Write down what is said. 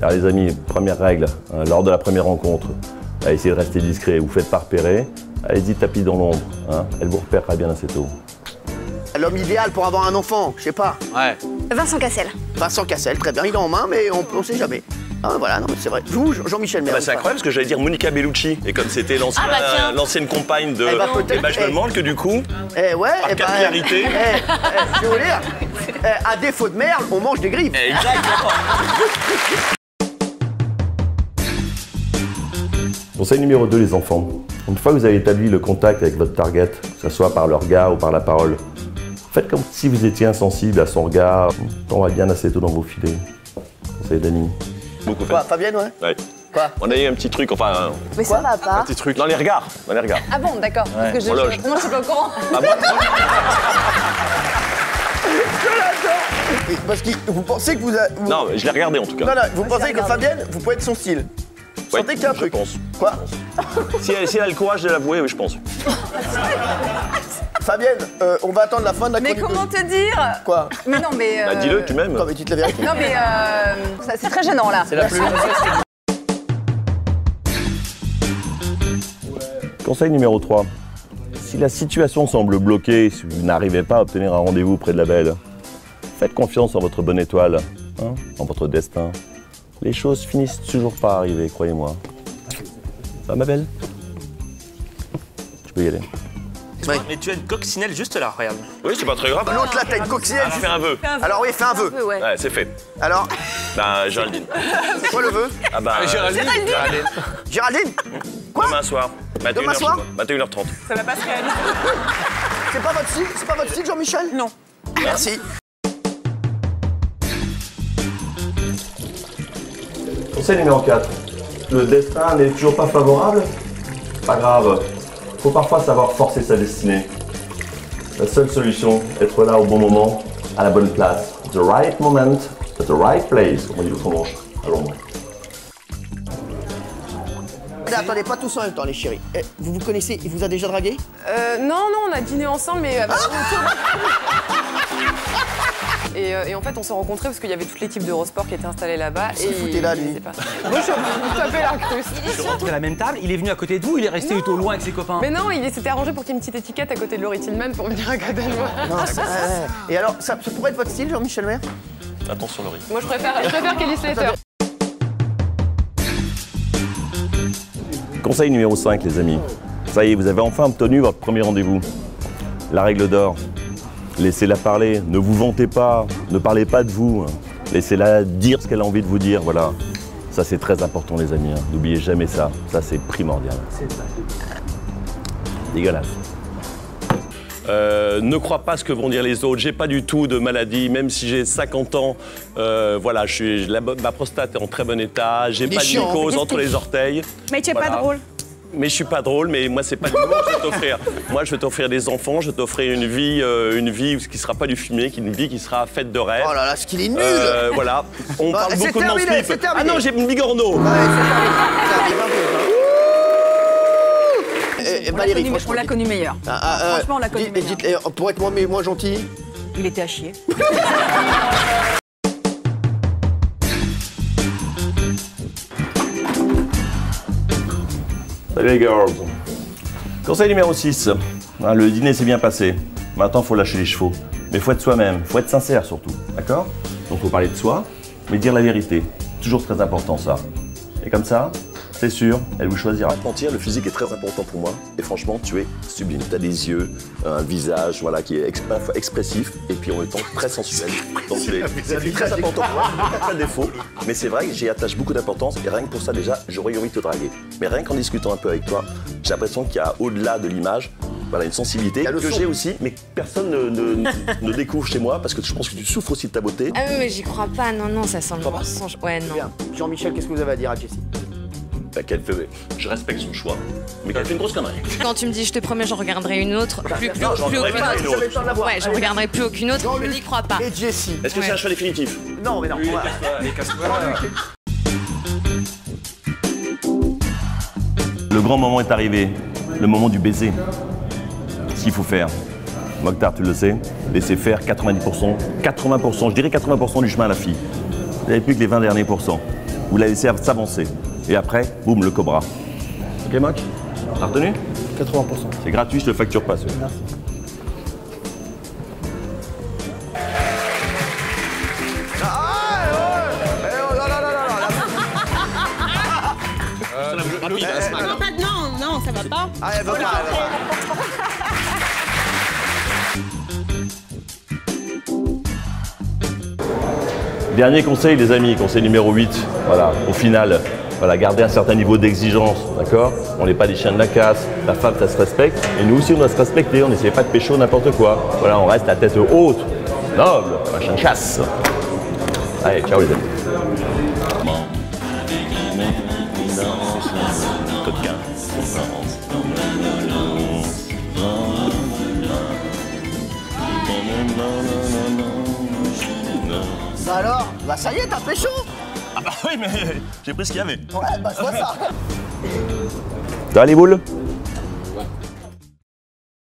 Alors les amis, première règle, hein, lors de la première rencontre, essayez de rester discret, vous ne faites pas repérer, allez-y tapis dans l'ombre, hein, elle vous repérera bien assez tôt. L'homme idéal pour avoir un enfant, je sais pas. Ouais. Vincent Cassel. Vincent Cassel, très bien, il est en main, mais on sait jamais. Ah, voilà, non, mais c'est vrai. Vous, Jean-Michel Maire. Bah, c'est incroyable parce que j'allais dire Monica Bellucci. Et comme c'était l'ancienne compagne de. peut-être. Je me demande que du coup. Ouais, par capillarité. Je vais vous dire, à défaut de merle, on mange des griffes. Exactement. Conseil numéro 2, les enfants. Une fois que vous avez établi le contact avec votre target, que ce soit par le regard ou par la parole, faites comme si vous étiez insensible à son regard. On va bien assez tôt dans vos filets. Conseil d'Annie. Beaucoup fait. Quoi, Fabienne, ouais? Ouais. Quoi? On a eu un petit truc, enfin. Mais ça va Un pas. petit truc. Dans les regards. Dans les regards. Ah bon, d'accord. Parce que On loge. moi, je suis pas au courant. Ah bon? Parce que vous pensez que vous... Non, je l'ai regardé en tout cas. Non, vous pensez que Fabienne, vous pouvez être son style. Vous sentez qu'il y a un truc? Je pense. Quoi? Si elle a le courage de l'avouer, oui, je pense. Fabienne, on va attendre la fin de la Mais chronique. comment te dire? Quoi? Mais non, mais... Bah, dis-le, tu m'aimes. Non, mais dites la vérité. Non, mais c'est très gênant, là. C'est la plus. Conseil numéro 3. Si la situation semble bloquée, si vous n'arrivez pas à obtenir un rendez-vous près de la belle, faites confiance en votre bonne étoile, hein, en votre destin. Les choses finissent toujours par arriver, croyez-moi. Ça va, ma belle? Je peux y aller. Ouais. Mais tu as une coccinelle juste là, regarde. Oui, c'est pas très grave. L'autre là, t'as une coccinelle. Ah, fais un vœu. Alors oui, fais un vœu. Ouais. Ouais, c'est fait. Alors, Bah, Géraldine. c'est quoi le vœu? Ah bah. Géraldine. Géraldine? Quoi? Demain soir. Demain soir 21h30. Ça va pas se réaliser. C'est pas votre style, Jean-Michel? Non. Merci. Conseil numéro 4. Le destin n'est toujours pas favorable? Pas grave. Faut parfois savoir forcer sa destinée. La seule solution, être là au bon moment, à la bonne place. The right moment, at the right place, comme on dit l'autre manche, à Londres. Attendez, pas tous en même temps, les chéris. Vous vous connaissez, il vous a déjà dragué? Non, on a dîné ensemble, mais... Et en fait, on s'est rencontrés parce qu'il y avait toute l'équipe d'Eurosport qui était installée là-bas. Qu'est-ce qu'il foutait là, lui? Moi, je vous tapais la cruce. À la même table, il est venu à côté de vous, il est resté plutôt loin avec ses copains. Mais non, il s'était arrangé pour qu'il y ait une petite étiquette à côté de Laurie Tillman pour venir à Cadenou. Non, Et alors, ça pourrait être votre style, Jean-Michel Maire? Attention, Laurie. Moi, je préfère Kelly Slater. Conseil numéro 5, les amis. Ça y est, vous avez enfin obtenu votre premier rendez-vous. La règle d'or. Laissez-la parler, ne vous vantez pas, ne parlez pas de vous. Laissez-la dire ce qu'elle a envie de vous dire, voilà. Ça, c'est très important, les amis. N'oubliez jamais ça. Ça, c'est primordial. Dégueulasse. Ne crois pas ce que vont dire les autres. J'ai pas du tout de maladie, même si j'ai 50 ans. Voilà, ma prostate est en très bon état. J'ai pas de mycose entre les orteils. Mais tu es pas drôle. Mais je suis pas drôle, mais moi c'est pas du l'humour que je vais t'offrir. Moi je vais t'offrir des enfants, je vais t'offrir une vie qui sera pas du fumier, une vie qui sera faite de rêves. Oh là là, ce qu'il est nul! Voilà, on parle c'est beaucoup de mon terminé, slip. c'est terminé. Ah non, j'ai une bigorneau. Ouais, c'est Valérie, On l'a connu meilleur. Franchement, on l'a connu meilleur. Pour être moins gentil. Il était à chier. Salut les girls. Conseil numéro 6. Le dîner s'est bien passé. Maintenant, il faut lâcher les chevaux. Mais il faut être soi-même, il faut être sincère surtout. D'accord? Donc, il faut parler de soi, mais dire la vérité. Toujours très important, ça. Et comme ça, c'est sûr, elle vous choisira. Pas te mentir, le physique est très important pour moi. Et franchement, tu es sublime. Tu as des yeux, un visage voilà, qui est à la fois expressif et puis en même temps très sensuel. Donc c'est très important pour moi. Je n'ai pas de défaut. Mais c'est vrai que j'y attache beaucoup d'importance. Et rien que pour ça, déjà, j'aurais envie de te draguer. Mais rien qu'en discutant un peu avec toi, j'ai l'impression qu'il y a au-delà de l'image, voilà, une sensibilité que j'ai aussi, mais que personne ne découvre chez moi parce que je pense que tu souffres aussi de ta beauté. Ah oui, mais j'y crois pas. Non, ça sent le mensonge. Ouais, non. Bien. Jean-Michel, qu'est-ce que vous avez à dire à Jessie? Je respecte son choix, mais qu'elle fait une grosse connerie. Quand tu me dis je te promets, j'en regarderai une autre, plus aucune autre. Ouais, je regarderai plus aucune autre, je n'y crois pas. Et Jessie. Est-ce que c'est un choix définitif? Non, mais non. Oui, les casse-toi. Le grand moment est arrivé, le moment du baiser. Ce qu'il faut faire, Mokhtar, tu le sais, laisser faire 90%, 80%, je dirais 80% du chemin à la fille. Vous n'avez plus que les 20 derniers pourcents. Vous la laissez s'avancer. Et après, boum, le cobra. Ok, Mok? T'as retenu? 80%. C'est gratuit, je te facture pas, celui-là. Merci. Non, ça va pas. Ah, elle veut pas. Dernier conseil, les amis, conseil numéro 8. Voilà, au final, voilà, garder un certain niveau d'exigence, d'accord? On n'est pas des chiens de la casse, la femme, ça se respecte. Et nous aussi, on doit se respecter, on n'essaie pas de pécho n'importe quoi. Voilà, on reste la tête haute, noble, un chien de chasse. Allez, ciao les amis. Bah alors, bah ça y est, t'as pécho. Ah bah oui, mais j'ai pris ce qu'il y avait. Ouais, bah je vois ça. Ça va les boules?